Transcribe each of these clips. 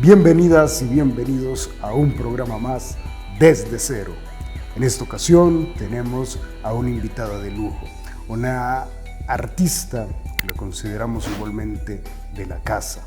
Bienvenidas y bienvenidos a un programa más Desde Cero. En esta ocasión tenemos a una invitada de lujo, una artista que la consideramos igualmente de la casa.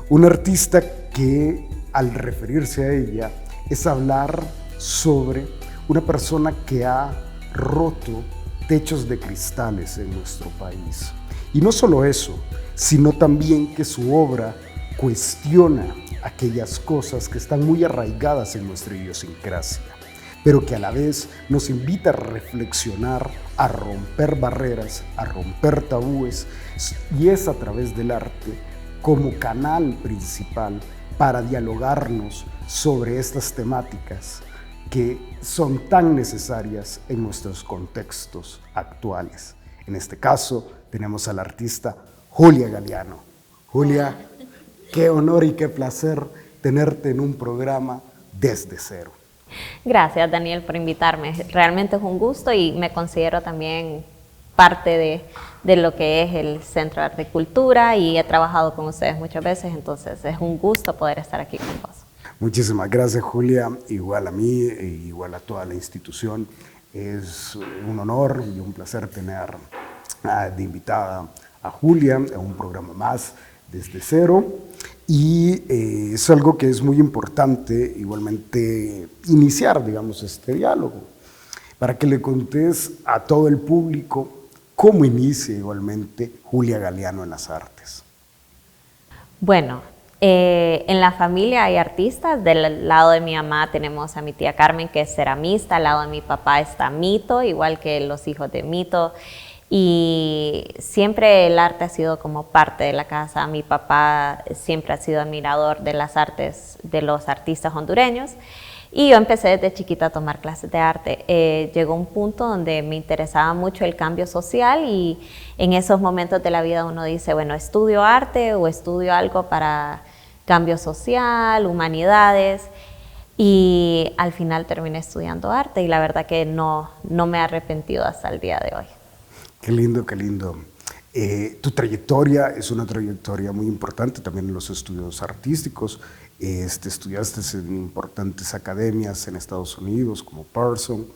Una artista que al referirse a ella es hablar sobre una persona que ha roto techos de cristales en nuestro país. Y no solo eso, sino también que su obra cuestiona aquellas cosas que están muy arraigadas en nuestra idiosincrasia, pero que a la vez nos invita a reflexionar, a romper barreras, a romper tabúes, y es a través del arte como canal principal para dialogarnos sobre estas temáticas que son tan necesarias en nuestros contextos actuales. En este caso, tenemos a la artista Julia Galeano. Julia, qué honor y qué placer tenerte en un programa Desde Cero. Gracias, Daniel, por invitarme. Realmente es un gusto y me considero también parte de lo que es el Centro de Arte y Cultura y he trabajado con ustedes muchas veces, entonces es un gusto poder estar aquí con vos. Muchísimas gracias, Julia. Igual a mí, igual a toda la institución. Es un honor y un placer tener de invitada a Julia a un programa más Desde Cero. Y es algo que es muy importante, igualmente, iniciar, digamos, este diálogo, para que le contes a todo el público cómo inicia igualmente Julia Galeano en las artes. Bueno, en la familia hay artistas. Del lado de mi mamá tenemos a mi tía Carmen, que es ceramista. Al lado de mi papá está Mito, igual que los hijos de Mito. Y siempre el arte ha sido como parte de la casa. Mi papá siempre ha sido admirador de las artes de los artistas hondureños. Y yo empecé desde chiquita a tomar clases de arte. Llegó un punto donde me interesaba mucho el cambio social y en esos momentos de la vida uno dice, bueno, estudio arte o estudio algo para cambio social, humanidades. Y al final terminé estudiando arte y la verdad que no me he arrepentido hasta el día de hoy. Qué lindo, qué lindo. Tu trayectoria es una trayectoria muy importante también en los estudios artísticos. Estudiaste en importantes academias en Estados Unidos como Parsons.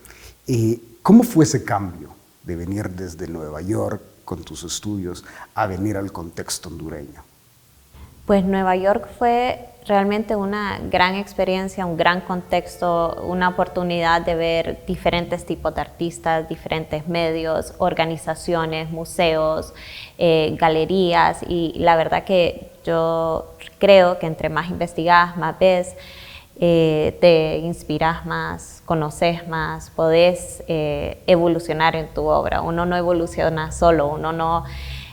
¿Cómo fue ese cambio de venir desde Nueva York con tus estudios a venir al contexto hondureño? Pues Nueva York fue realmente una gran experiencia, un gran contexto, una oportunidad de ver diferentes tipos de artistas, diferentes medios, organizaciones, museos, galerías, y la verdad que yo creo que entre más investigas, más ves, te inspiras más, conoces más, podés evolucionar en tu obra. Uno no evoluciona solo, uno no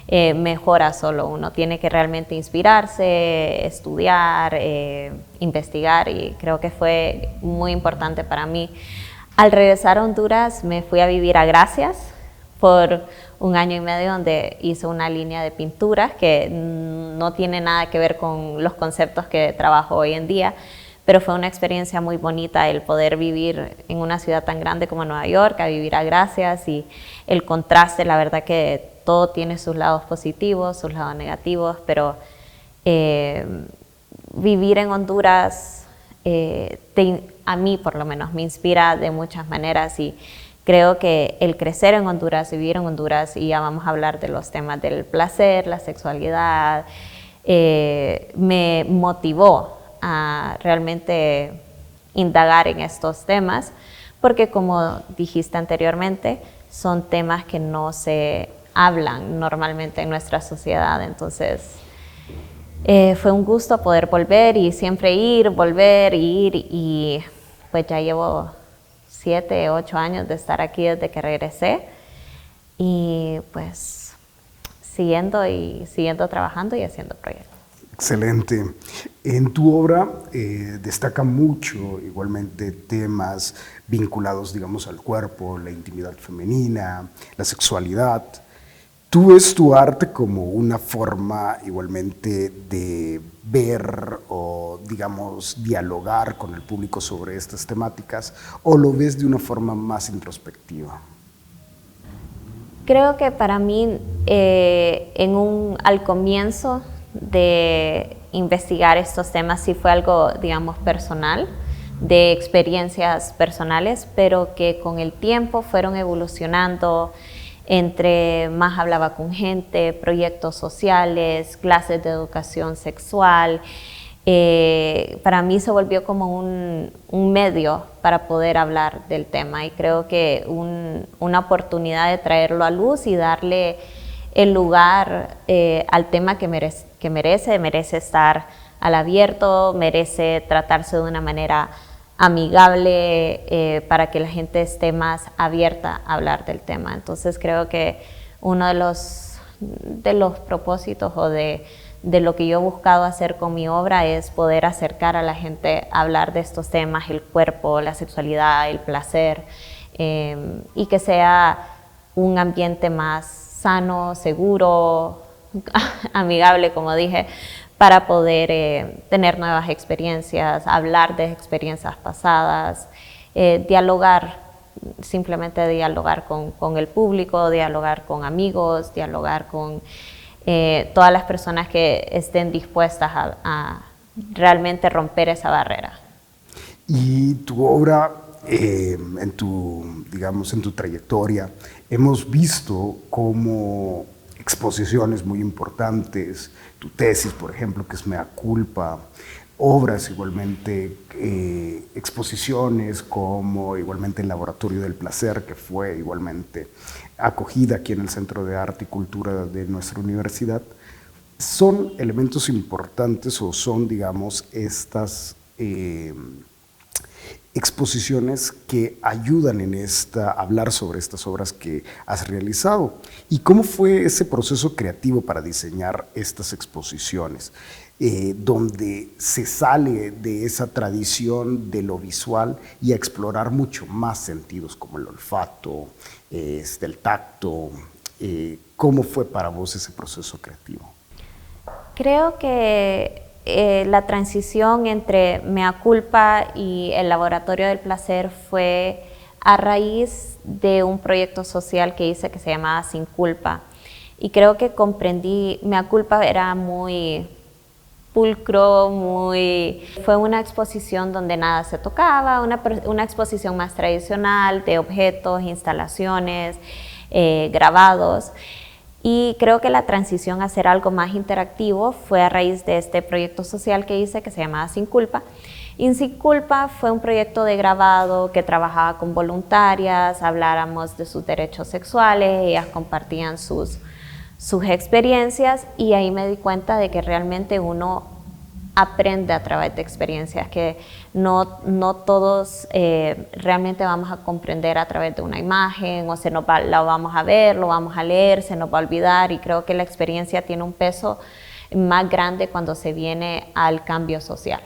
mejora solo, uno tiene que realmente inspirarse, estudiar, investigar, y creo que fue muy importante para mí. Al regresar a Honduras me fui a vivir a Gracias por 1 año y medio, donde hice una línea de pinturas que no tiene nada que ver con los conceptos que trabajo hoy en día, pero fue una experiencia muy bonita el poder vivir en una ciudad tan grande como Nueva York, a vivir a Gracias, y el contraste, la verdad que todo tiene sus lados positivos, sus lados negativos, pero vivir en Honduras a mí por lo menos me inspira de muchas maneras, y creo que el crecer en Honduras, vivir en Honduras, y ya vamos a hablar de los temas del placer, la sexualidad, me motivó a realmente indagar en estos temas, porque como dijiste anteriormente, son temas que no se hablan normalmente en nuestra sociedad. Entonces fue un gusto poder volver y siempre ir, volver, ir, y pues ya llevo 7, 8 años de estar aquí desde que regresé, y pues siguiendo trabajando y haciendo proyectos. Excelente. En tu obra destaca mucho igualmente temas vinculados, digamos, al cuerpo, la intimidad femenina, la sexualidad. ¿Tú ves tu arte como una forma igualmente de ver o, digamos, dialogar con el público sobre estas temáticas, o lo ves de una forma más introspectiva? Creo que para mí, al comienzo de investigar estos temas sí fue algo, digamos, personal, de experiencias personales, pero que con el tiempo fueron evolucionando. Entre más hablaba con gente, proyectos sociales, clases de educación sexual, para mí se volvió como un medio para poder hablar del tema, y creo que una oportunidad de traerlo a luz y darle el lugar al tema que merece estar al abierto, merece tratarse de una manera amigable, para que la gente esté más abierta a hablar del tema. Entonces creo que uno de los propósitos o de lo que yo he buscado hacer con mi obra es poder acercar a la gente a hablar de estos temas, el cuerpo, la sexualidad, el placer, y que sea un ambiente más sano, seguro, amigable, como dije, para poder tener nuevas experiencias, hablar de experiencias pasadas, dialogar, simplemente dialogar con el público, dialogar con amigos, dialogar con todas las personas que estén dispuestas a realmente romper esa barrera. Y tu obra, en tu trayectoria, hemos visto como exposiciones muy importantes, tu tesis, por ejemplo, que es Mea Culpa, obras igualmente, exposiciones como igualmente el Laboratorio del Placer, que fue igualmente acogida aquí en el Centro de Arte y Cultura de nuestra universidad. Son elementos importantes o son, digamos, estas exposiciones que ayudan a hablar sobre estas obras que has realizado. ¿Y cómo fue ese proceso creativo para diseñar estas exposiciones, donde se sale de esa tradición de lo visual y a explorar mucho más sentidos como el olfato, el tacto? ¿Cómo fue para vos ese proceso creativo? Creo que la transición entre Mea Culpa y el Laboratorio del Placer fue a raíz de un proyecto social que hice que se llamaba Sin Culpa. Y creo que comprendí, Mea Culpa era muy pulcro, fue una exposición donde nada se tocaba, una exposición más tradicional de objetos, instalaciones, grabados. Y creo que la transición a hacer algo más interactivo fue a raíz de este proyecto social que hice que se llamaba Sin Culpa. Y Sin Culpa fue un proyecto de grabado que trabajaba con voluntarias, habláramos de sus derechos sexuales, ellas compartían sus experiencias, y ahí me di cuenta de que realmente uno aprende a través de experiencias, que no todos realmente vamos a comprender a través de una imagen, o la vamos a ver, lo vamos a leer, se nos va a olvidar, y creo que la experiencia tiene un peso más grande cuando se viene al cambio social.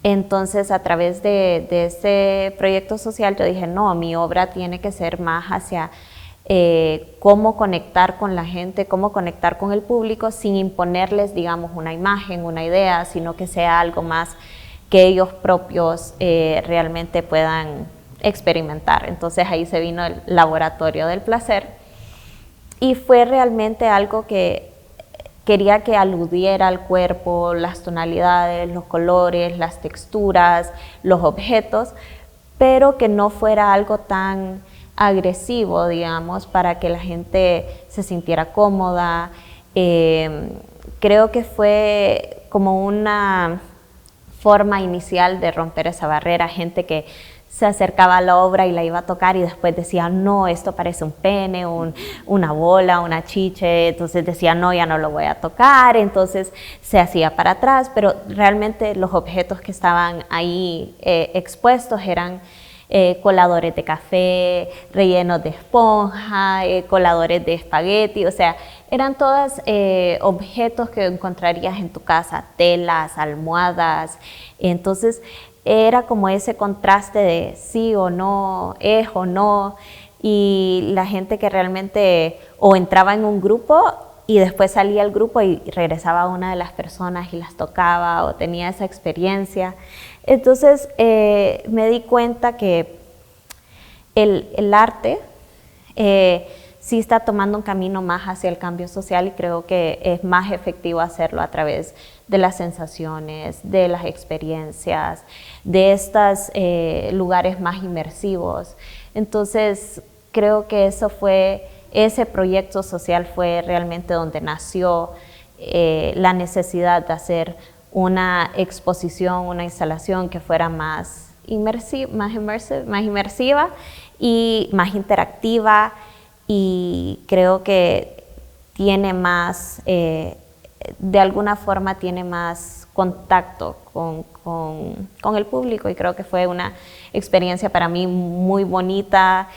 Entonces, a través de ese proyecto social yo dije, no, mi obra tiene que ser más hacia cómo conectar con la gente, cómo conectar con el público sin imponerles, digamos, una imagen, una idea, sino que sea algo más que ellos propios realmente puedan experimentar. Entonces ahí se vino el Laboratorio del Placer, y fue realmente algo que quería que aludiera al cuerpo, las tonalidades, los colores, las texturas, los objetos, pero que no fuera algo tan agresivo, digamos, para que la gente se sintiera cómoda. Creo que fue como una forma inicial de romper esa barrera, gente que se acercaba a la obra y la iba a tocar y después decía, no, esto parece un pene, una bola, una chiche, entonces decía, no, ya no lo voy a tocar, entonces se hacía para atrás, pero realmente los objetos que estaban ahí expuestos eran coladores de café, rellenos de esponja, coladores de espagueti, o sea, eran todos objetos que encontrarías en tu casa, telas, almohadas. Entonces era como ese contraste de sí o no, es o no, y la gente que realmente o entraba en un grupo y después salía el grupo y regresaba una de las personas y las tocaba o tenía esa experiencia. Entonces me di cuenta que el arte sí está tomando un camino más hacia el cambio social y creo que es más efectivo hacerlo a través de las sensaciones, de las experiencias, de estos lugares más inmersivos. Entonces, creo que ese proyecto social fue realmente donde nació la necesidad de hacer una exposición, una instalación que fuera más inmersiva y más interactiva, y creo que tiene más, de alguna forma tiene más contacto con el público, y creo que fue una experiencia para mí muy bonita.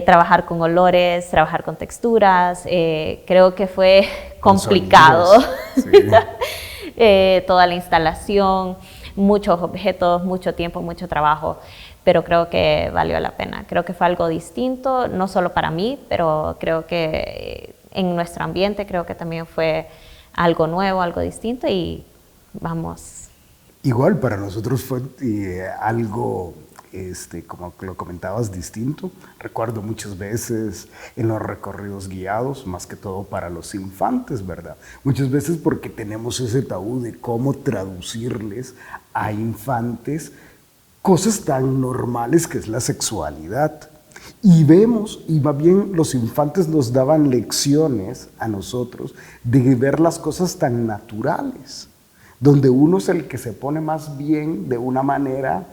Trabajar con olores, trabajar con texturas, creo que fue complicado. Sí. Toda la instalación, muchos objetos, mucho tiempo, mucho trabajo, pero creo que valió la pena. Creo que fue algo distinto, no solo para mí, pero creo que en nuestro ambiente creo que también fue algo nuevo, algo distinto, y vamos. Igual para nosotros fue algo, como lo comentabas, distinto. Recuerdo muchas veces en los recorridos guiados, más que todo para los infantes, ¿verdad? Muchas veces porque tenemos ese tabú de cómo traducirles a infantes cosas tan normales que es la sexualidad. Y vemos, y más bien los infantes nos daban lecciones a nosotros de ver las cosas tan naturales, donde uno es el que se pone más bien de una manera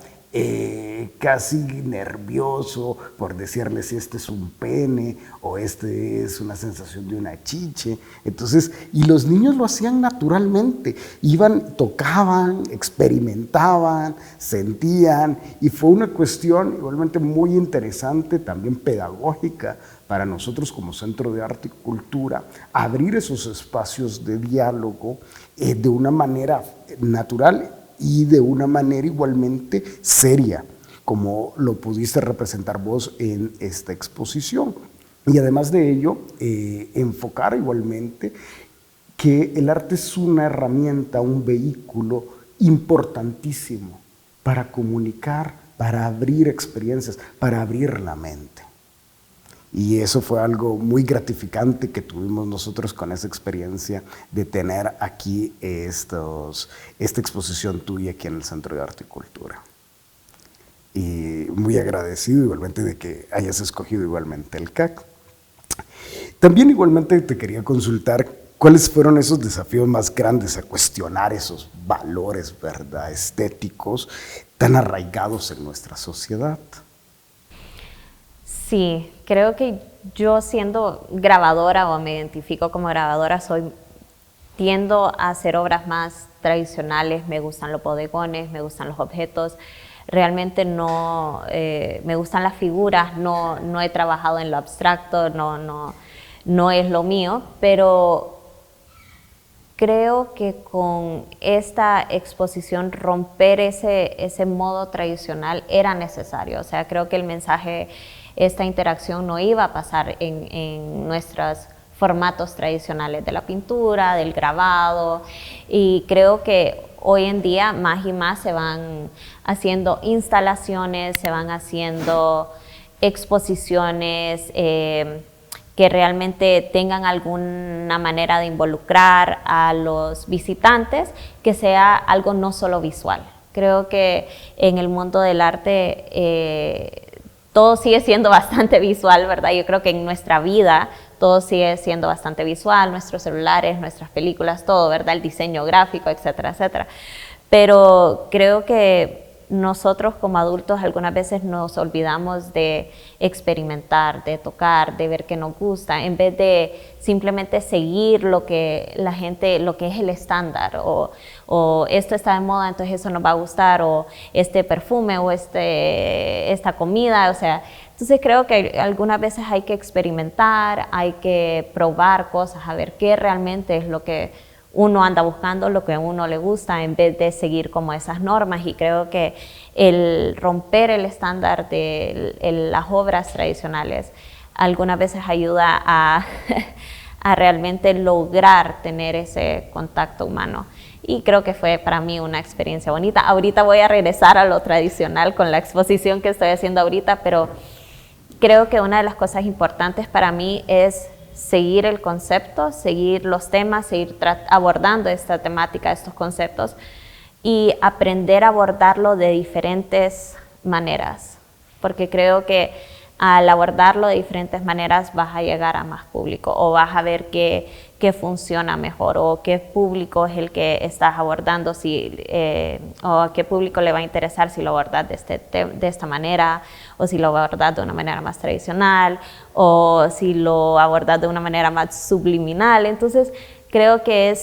casi nervioso por decirle si este es un pene o este es una sensación de una chiche. Entonces, y los niños lo hacían naturalmente, iban, tocaban, experimentaban, sentían, y fue una cuestión igualmente muy interesante, también pedagógica para nosotros como Centro de Arte y Cultura, abrir esos espacios de diálogo de una manera natural y de una manera igualmente seria, como lo pudiste representar vos en esta exposición. Y además de ello, enfocar igualmente que el arte es una herramienta, un vehículo importantísimo para comunicar, para abrir experiencias, para abrir la mente. Y eso fue algo muy gratificante que tuvimos nosotros con esa experiencia de tener aquí esta exposición tuya aquí en el Centro de Arte y Cultura. Y muy agradecido igualmente de que hayas escogido igualmente el CAC. También igualmente te quería consultar cuáles fueron esos desafíos más grandes a cuestionar esos valores, ¿verdad?, estéticos tan arraigados en nuestra sociedad. Sí, creo que yo siendo grabadora, o me identifico como grabadora, tiendo a hacer obras más tradicionales. Me gustan los bodegones, me gustan los objetos, realmente no, me gustan las figuras, no he trabajado en lo abstracto, no es lo mío, pero creo que con esta exposición romper ese modo tradicional era necesario. O sea, creo que el mensaje, esta interacción no iba a pasar en nuestros formatos tradicionales de la pintura, del grabado, y creo que hoy en día más y más se van haciendo instalaciones, se van haciendo exposiciones que realmente tengan alguna manera de involucrar a los visitantes, que sea algo no solo visual. Creo que en el mundo del arte todo sigue siendo bastante visual, ¿verdad? Yo creo que en nuestra vida todo sigue siendo bastante visual, nuestros celulares, nuestras películas, todo, ¿verdad? El diseño gráfico, etcétera, etcétera. Pero creo que nosotros como adultos algunas veces nos olvidamos de experimentar, de tocar, de ver qué nos gusta, en vez de simplemente seguir lo que la gente, lo que es el estándar, o esto está de moda, entonces eso nos va a gustar, o este perfume, o esta comida, o sea, entonces creo que algunas veces hay que experimentar, hay que probar cosas, a ver qué realmente es lo que uno anda buscando, lo que a uno le gusta, en vez de seguir como esas normas. Y creo que el romper el estándar de las obras tradicionales algunas veces ayuda a realmente lograr tener ese contacto humano. Y creo que fue para mí una experiencia bonita. Ahorita voy a regresar a lo tradicional con la exposición que estoy haciendo ahorita, pero creo que una de las cosas importantes para mí es seguir el concepto, seguir los temas, seguir abordando esta temática, estos conceptos, y aprender a abordarlo de diferentes maneras, porque creo que al abordarlo de diferentes maneras vas a llegar a más público o vas a ver qué funciona mejor o qué público es el que estás abordando, o a qué público le va a interesar si lo abordas de esta manera o si lo abordas de una manera más tradicional o si lo abordas de una manera más subliminal. Entonces creo que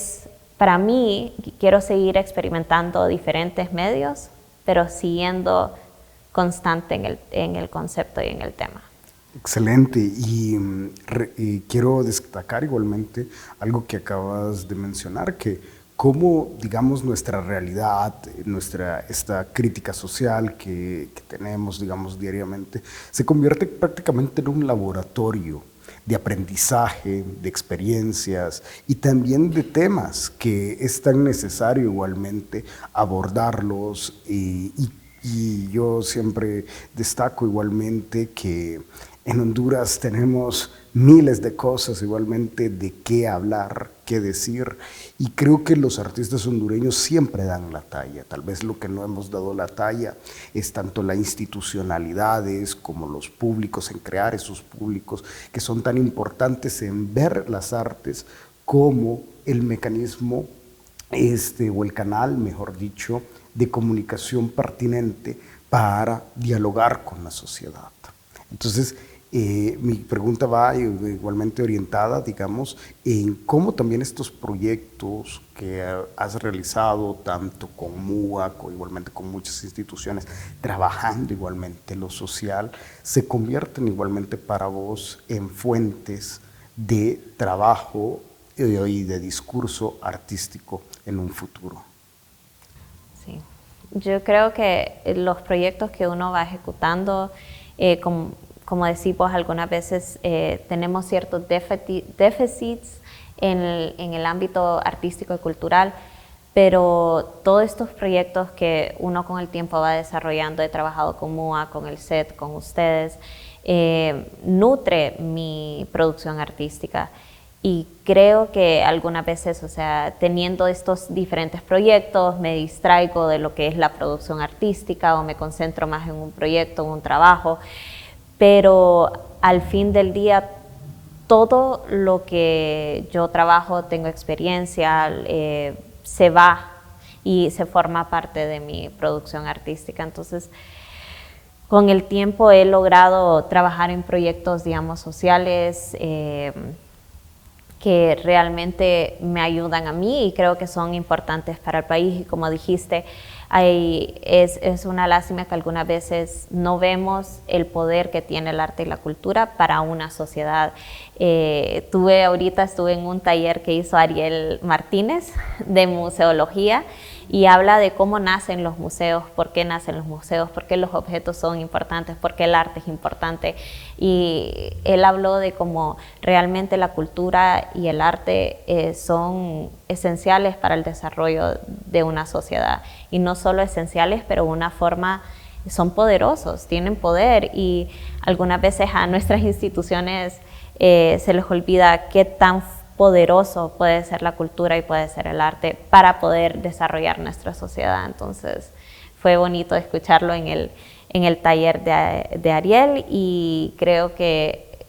para mí, quiero seguir experimentando diferentes medios, pero siguiendo constante en el concepto y en el tema. Excelente, y quiero destacar igualmente algo que acabas de mencionar, que cómo, digamos, nuestra realidad, esta crítica social que tenemos, digamos, diariamente, se convierte prácticamente en un laboratorio de aprendizaje, de experiencias y también de temas que es tan necesario igualmente abordarlos y yo siempre destaco igualmente que en Honduras tenemos miles de cosas igualmente de qué hablar, qué decir, y creo que los artistas hondureños siempre dan la talla. Tal vez lo que no hemos dado la talla es tanto las institucionalidades como los públicos, en crear esos públicos que son tan importantes en ver las artes como el mecanismo o el canal, mejor dicho, de comunicación pertinente para dialogar con la sociedad. Entonces, mi pregunta va igualmente orientada, digamos, en cómo también estos proyectos que has realizado, tanto con MUAC o igualmente con muchas instituciones, trabajando igualmente lo social, se convierten igualmente para vos en fuentes de trabajo y de discurso artístico en un futuro. Sí, yo creo que los proyectos que uno va ejecutando, como decimos algunas veces, tenemos ciertos déficits en el ámbito artístico y cultural, pero todos estos proyectos que uno con el tiempo va desarrollando, he trabajado con MUA, con el SET, con ustedes, nutre mi producción artística. Y creo que algunas veces, o sea, teniendo estos diferentes proyectos, me distraigo de lo que es la producción artística o me concentro más en un proyecto, en un trabajo, pero al fin del día, todo lo que yo trabajo, tengo experiencia, se va y se forma parte de mi producción artística. Entonces, con el tiempo he logrado trabajar en proyectos, digamos, sociales, que realmente me ayudan a mí y creo que son importantes para el país. Y como dijiste, es una lástima que algunas veces no vemos el poder que tiene el arte y la cultura para una sociedad. Estuve en un taller que hizo Ariel Martínez de museología y habla de cómo nacen los museos, por qué nacen los museos, por qué los objetos son importantes, por qué el arte es importante. Y él habló de cómo realmente la cultura y el arte son esenciales para el desarrollo de una sociedad. Y no solo esenciales, pero una forma, son poderosos, tienen poder. Y algunas veces a nuestras instituciones se les olvida qué tan poderoso puede ser la cultura y puede ser el arte para poder desarrollar nuestra sociedad. Entonces fue bonito escucharlo en el taller de Ariel y creo que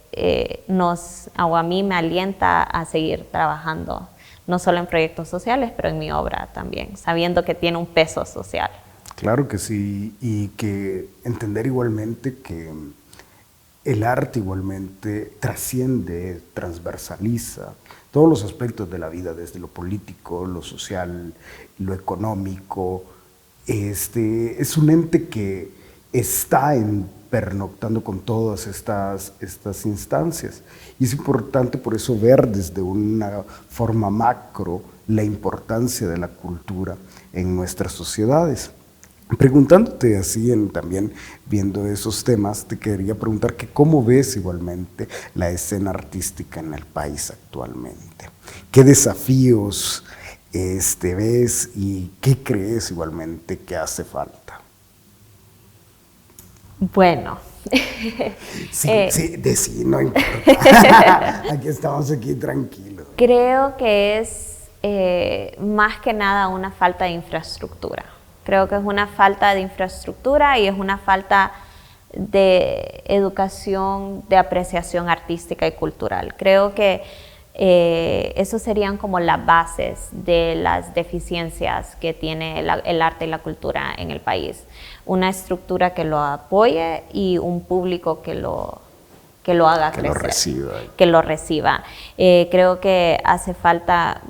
a mí me alienta a seguir trabajando, no solo en proyectos sociales, pero en mi obra también, sabiendo que tiene un peso social. Claro que sí, y que entender igualmente que el arte igualmente trasciende, transversaliza todos los aspectos de la vida, desde lo político, lo social, lo económico. Es un ente que está pernoctando con todas estas instancias. Y es importante por eso ver desde una forma macro la importancia de la cultura en nuestras sociedades. Preguntándote así, también viendo esos temas, te quería preguntar que cómo ves igualmente la escena artística en el país actualmente. ¿Qué desafíos ves y qué crees igualmente que hace falta? Bueno. Sí, no importa. Estamos aquí tranquilos. Creo que es más que nada una falta de infraestructura. Creo que es una falta de infraestructura y es una falta de educación, de apreciación artística y cultural. Creo que eso serían como las bases de las deficiencias que tiene el arte y la cultura en el país. Una estructura que lo apoye y un público que lo haga crecer. Que lo reciba. Creo que hace falta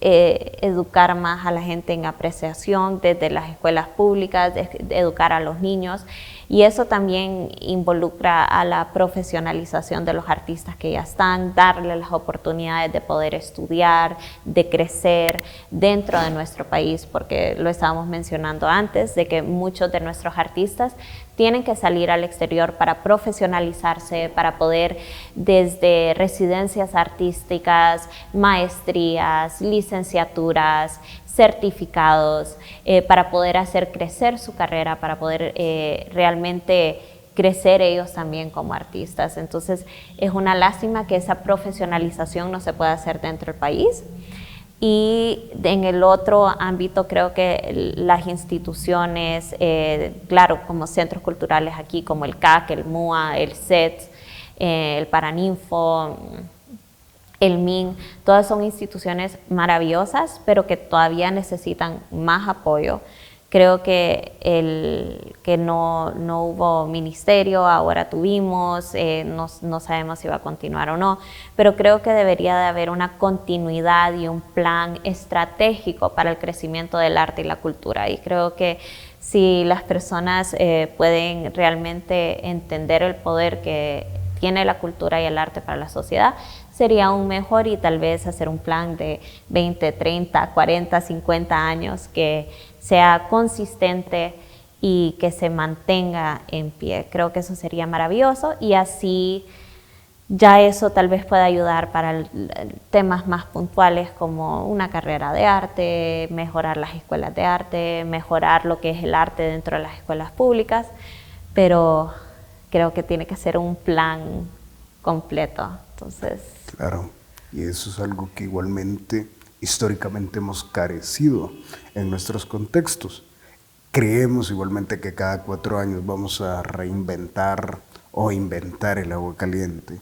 educar más a la gente en apreciación desde las escuelas públicas, educar a los niños, y eso también involucra a la profesionalización de los artistas que ya están, darles las oportunidades de poder estudiar, de crecer dentro de nuestro país, porque lo estábamos mencionando antes, de que muchos de nuestros artistas tienen que salir al exterior para profesionalizarse, para poder desde residencias artísticas, maestrías, licenciaturas, certificados, para poder hacer crecer su carrera, para poder realmente crecer ellos también como artistas. Entonces es una lástima que esa profesionalización no se pueda hacer dentro del país. Y en el otro ámbito creo que las instituciones, claro, como centros culturales aquí, como el CAC, el MUA, el CET, el Paraninfo, el MIN, todas son instituciones maravillosas, pero que todavía necesitan más apoyo. Creo que no hubo ministerio, ahora tuvimos, no sabemos si va a continuar o no, pero creo que debería de haber una continuidad y un plan estratégico para el crecimiento del arte y la cultura. Y creo que si las personas pueden realmente entender el poder que tiene la cultura y el arte para la sociedad, sería aún mejor, y tal vez hacer un plan de 20, 30, 40, 50 años que sea consistente y que se mantenga en pie. Creo que eso sería maravilloso, y así ya eso tal vez pueda ayudar para temas más puntuales como una carrera de arte, mejorar las escuelas de arte, mejorar lo que es el arte dentro de las escuelas públicas, pero creo que tiene que ser un plan completo. Entonces, claro, y eso es algo que igualmente históricamente hemos carecido en nuestros contextos. Creemos igualmente que cada 4 años vamos a reinventar o inventar el agua caliente,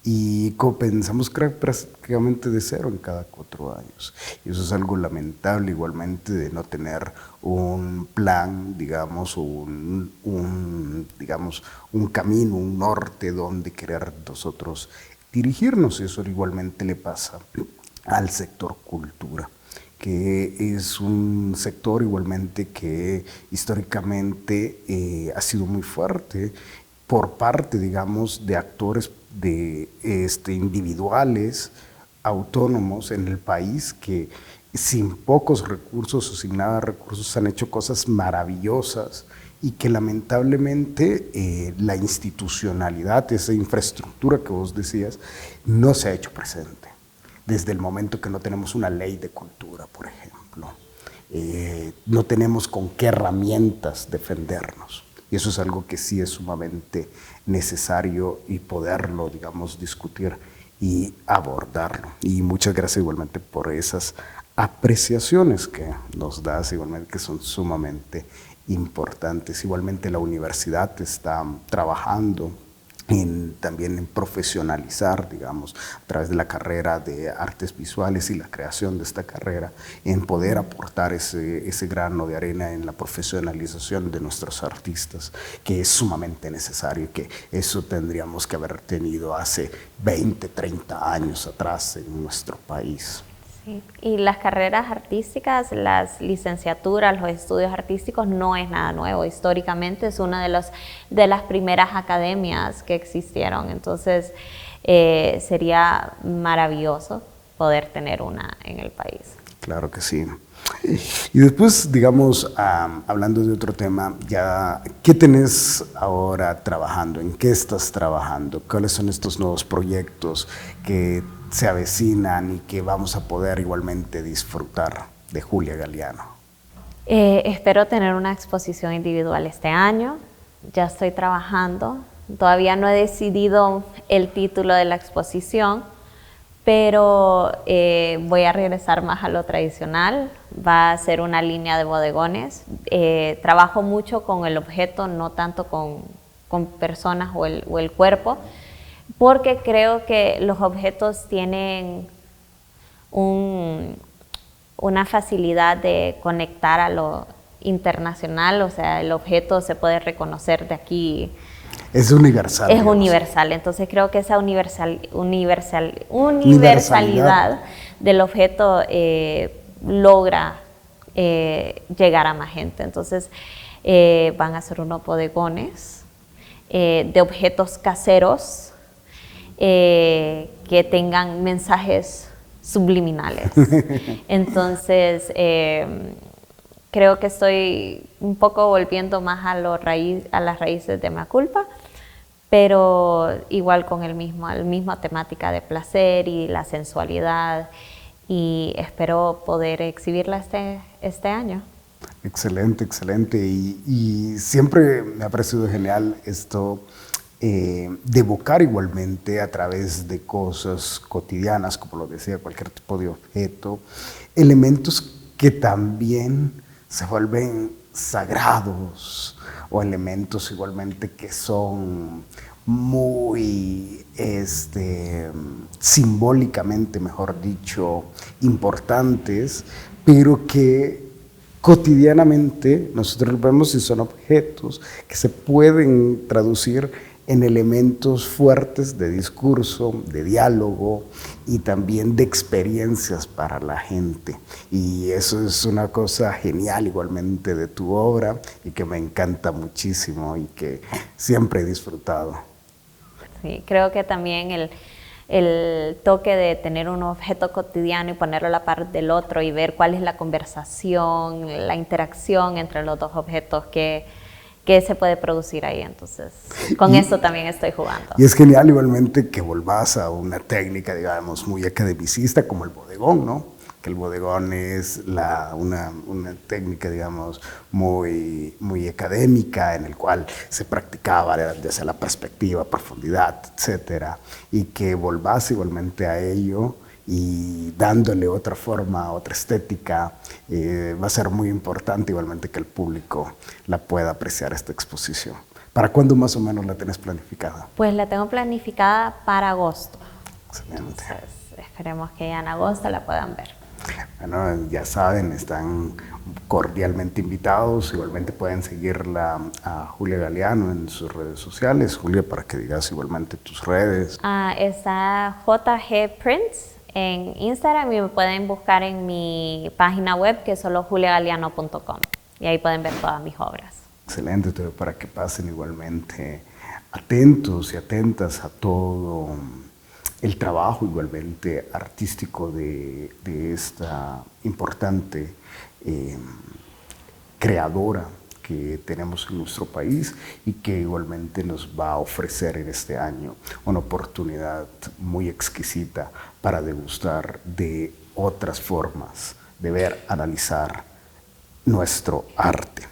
y comenzamos prácticamente de cero en cada 4 años. Y eso es algo lamentable igualmente, de no tener un plan, digamos, un camino, un norte donde querer nosotros dirigirnos. Eso igualmente le pasa al sector cultura, que es un sector igualmente que históricamente ha sido muy fuerte por parte, digamos, de actores individuales, autónomos en el país, que sin pocos recursos o sin nada de recursos han hecho cosas maravillosas, y que lamentablemente la institucionalidad, esa infraestructura que vos decías, no se ha hecho presente. Desde el momento que no tenemos una ley de cultura, por ejemplo, no tenemos con qué herramientas defendernos. Y eso es algo que sí es sumamente necesario, y poderlo, digamos, discutir y abordarlo. Y muchas gracias igualmente por esas apreciaciones que nos das, igualmente, que son sumamente importantes. Igualmente la universidad está trabajando también en profesionalizar, digamos, a través de la carrera de artes visuales y la creación de esta carrera, en poder aportar ese grano de arena en la profesionalización de nuestros artistas, que es sumamente necesario, y que eso tendríamos que haber tenido hace 20, 30 años atrás en nuestro país. Sí. Y las carreras artísticas, las licenciaturas, los estudios artísticos no es nada nuevo. Históricamente es una de las primeras academias que existieron. Entonces sería maravilloso poder tener una en el país. Claro que sí. Y después, digamos, hablando de otro tema, ya, ¿qué tenés ahora trabajando? ¿En qué estás trabajando? ¿Cuáles son estos nuevos proyectos que se avecinan y que vamos a poder igualmente disfrutar de Julia Galeano? Espero tener una exposición individual este año. ya estoy trabajando. Todavía no he decidido el título de la exposición, pero voy a regresar más a lo tradicional. Va a ser una línea de bodegones. Trabajo mucho con el objeto, no tanto con personas o el cuerpo, porque creo que los objetos tienen una facilidad de conectar a lo internacional, o sea, el objeto se puede reconocer de aquí. Es universal. Es digamos. Universal, entonces creo que esa universalidad del objeto logra llegar a más gente. Entonces van a ser unos bodegones de objetos caseros que tengan mensajes subliminales. Entonces creo que estoy un poco volviendo más a las raíces de Mea Culpa, pero igual con la misma temática de placer y la sensualidad, y espero poder exhibirla este año. Excelente, excelente. Y siempre me ha parecido genial esto de evocar igualmente a través de cosas cotidianas, como lo decía, cualquier tipo de objeto, elementos que también se vuelven sagrados, o elementos igualmente que son muy simbólicamente, mejor dicho, importantes, pero que cotidianamente nosotros vemos y son objetos que se pueden traducir en elementos fuertes de discurso, de diálogo y también de experiencias para la gente. Y eso es una cosa genial igualmente de tu obra y que me encanta muchísimo y que siempre he disfrutado. Sí, creo que también el toque de tener un objeto cotidiano y ponerlo a la par del otro y ver cuál es la conversación, la interacción entre los dos objetos que se puede producir ahí. Entonces, con eso también estoy jugando. Y es genial igualmente que volvás a una técnica, digamos, muy academicista como el bodegón, ¿no? Que el bodegón es una técnica, digamos, muy académica, en el cual se practicaba desde la perspectiva, profundidad, etcétera, y que volvás igualmente a ello y dándole otra forma, otra estética, va a ser muy importante igualmente que el público la pueda apreciar esta exposición. ¿Para cuándo más o menos la tenés planificada? Pues la tengo planificada para agosto. Excelente. Entonces, esperemos que ya en agosto la puedan ver. Bueno, ya saben, están cordialmente invitados. Igualmente pueden seguirla a Julia Galeano en sus redes sociales. Julia, para que digas igualmente tus redes. Está JG Prints en Instagram y me pueden buscar en mi página web, que es solo juliagaleano.com, y ahí pueden ver todas mis obras. Excelente, para que pasen igualmente atentos y atentas a todo el trabajo igualmente artístico de esta importante creadora que tenemos en nuestro país y que igualmente nos va a ofrecer en este año una oportunidad muy exquisita para degustar de otras formas de ver, analizar nuestro arte.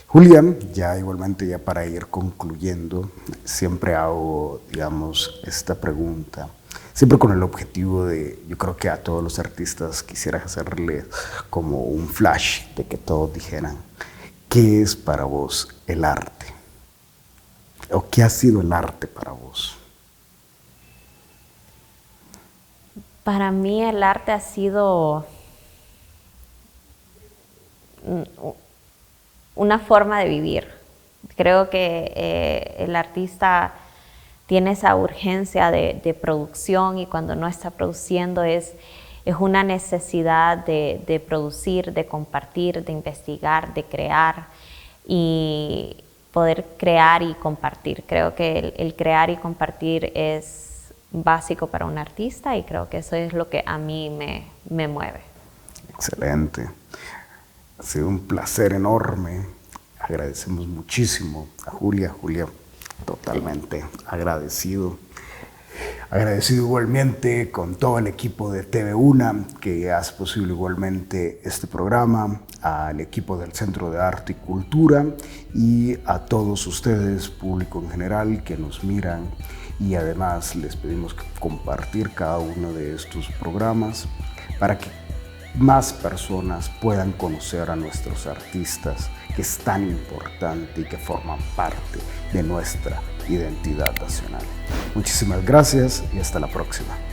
Julia, ya igualmente ya para ir concluyendo, siempre hago, digamos, esta pregunta, siempre con el objetivo de, yo creo que a todos los artistas quisiera hacerles como un flash de que todos dijeran, ¿qué es para vos el arte? ¿O qué ha sido el arte para vos? Para mí el arte ha sido una forma de vivir. Creo que el artista tiene esa urgencia de producción, y cuando no está produciendo es una necesidad de producir, de compartir, de investigar, de crear y poder crear y compartir. Creo que el crear y compartir es básico para un artista y creo que eso es lo que a mí me mueve. Excelente. Ha sido un placer enorme. Agradecemos muchísimo a Julia. Julia, totalmente agradecido. Agradecido igualmente con todo el equipo de TV1 que hace posible igualmente este programa, al equipo del Centro de Arte y Cultura y a todos ustedes, público en general, que nos miran, y además les pedimos compartir cada uno de estos programas para que más personas puedan conocer a nuestros artistas, que es tan importante y que forman parte de nuestra identidad nacional. Muchísimas gracias y hasta la próxima.